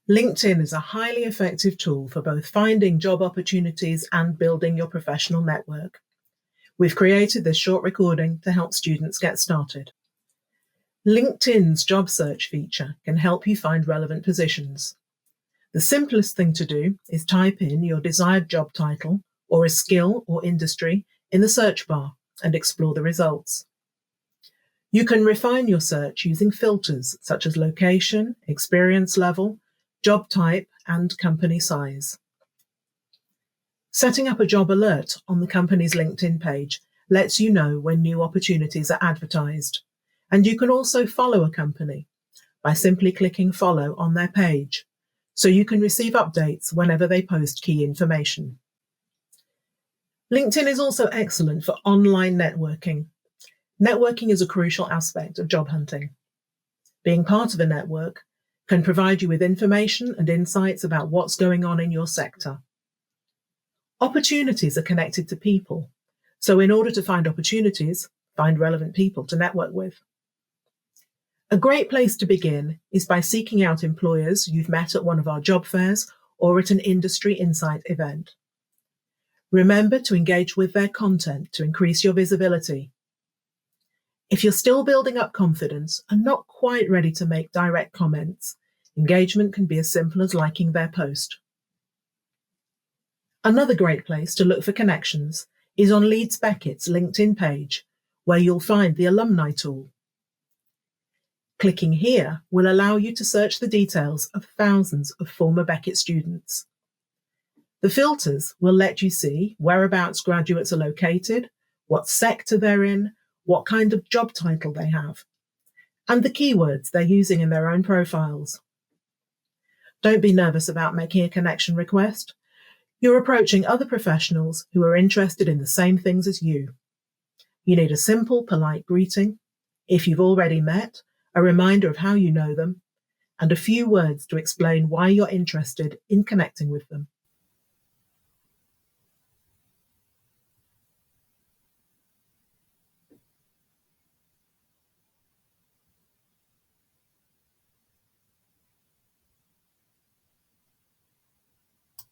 LinkedIn is a highly effective tool for both finding job opportunities and building your professional network. We've created this short recording to help students get started. LinkedIn's job search feature can help you find relevant positions. The simplest thing to do is type in your desired job title or a skill or industry in the search bar and explore the results. You can refine your search using filters such as location, experience level, job type, and company size. Setting up a job alert on the company's LinkedIn page lets you know when new opportunities are advertised, and you can also follow a company by simply clicking follow on their page, so you can receive updates whenever they post key information. LinkedIn is also excellent for online networking. Networking is a crucial aspect of job hunting. Being part of a network can provide you with information and insights about what's going on in your sector. Opportunities are connected to people, so in order to find opportunities, find relevant people to network with. A great place to begin is by seeking out employers you've met at one of our job fairs or at an industry insight event. Remember to engage with their content to increase your visibility. If you're still building up confidence and not quite ready to make direct comments, engagement can be as simple as liking their post. Another great place to look for connections is on Leeds Beckett's LinkedIn page, where you'll find the alumni tool. Clicking here will allow you to search the details of thousands of former Beckett students. The filters will let you see whereabouts graduates are located, what sector they're in, what kind of job title they have, and the keywords they're using in their own profiles. Don't be nervous about making a connection request. You're approaching other professionals who are interested in the same things as you. You need a simple, polite greeting. If you've already met, a reminder of how you know them, and a few words to explain why you're interested in connecting with them.